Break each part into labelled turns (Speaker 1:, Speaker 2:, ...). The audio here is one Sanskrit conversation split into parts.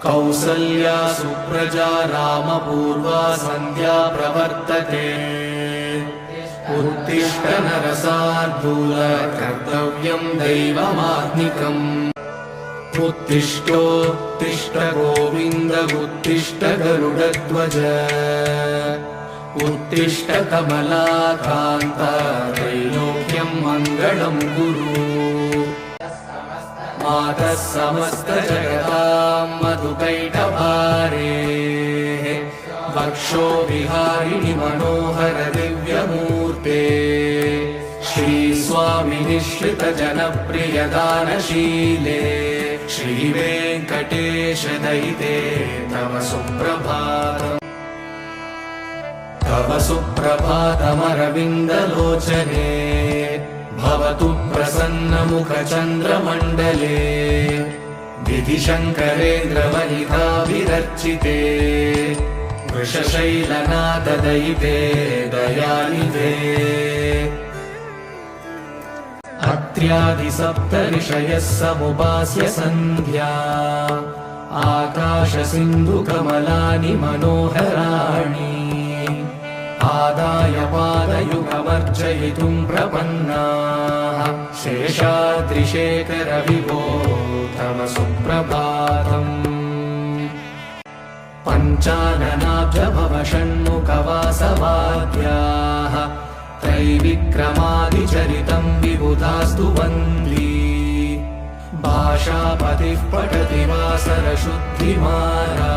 Speaker 1: कौसल्या सुप्रजा रामपूर्वा सन्ध्या प्रवर्तते उत्तिष्ठ नरसार्दूल कर्तव्यं दैवमात्मिकम् उत्तिष्ठोत्तिष्ठ गोविन्द उत्तिष्ठ गरुडध्वज उत्तिष्ठ कमलाकान्त त्रैलोक्यं मङ्गलं कुरु मातः समस्तजगतां मधुकैटभारेः वक्षो विहारिणि मनोहर दिव्यमूर्ते श्रीस्वामि निःश्रित जनप्रिय दानशीले श्रीवेङ्कटेश दयिते तव सुप्रभातम् तव सुप्रभातमरविन्दलोचने भवतु प्रसन्नमुखचन्द्रमण्डले विधिशङ्करेन्द्रवनिताभिरर्चिते वृषशैलनाथदयिते दयानिधे अत्र्यादिसप्तऋषयः समुपास्य सन्ध्या आकाशसिन्धुकमलानि मनोहराणि आदाय पादयुगमर्चयितुं प्रपन्नाः शेषाद्रिशेखर विभो तव सुप्रभातम् पञ्चाननाब्ज भव षण्मुखवासवाद्याः त्रैविक्रमादिचरितं विबुधास्तु वन्दी भाषापतिः पठति वासरशुद्धिमाला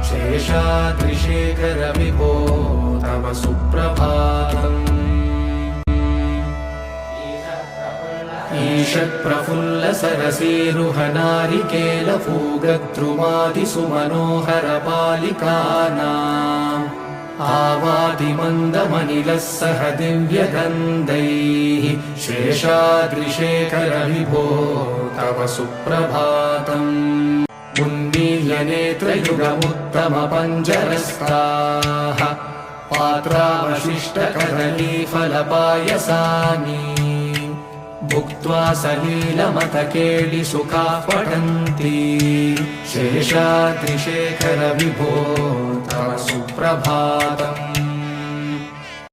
Speaker 1: शेषाद्रिशेखर विभो तव सुप्रभातम् ईषत्प्रफुल्ल सरसीरुहनारिकेलफूगद्रुमादिसुमनोहर पालिकानाम् आवादिमन्दमनिलः सह दिव्यगन्धैः शेषाद्रिशेखर विभो तव सुप्रभातम् उन्मील्यनेत्रयुगमुत्तमपञ्जरस्ताः पात्रावशिष्टकदलीफलपायसानि भुक्त्वा सलीलमतकेलिसुखाः पठन्ति शेषाद्रिशेखर विभो तव सुप्रभातम्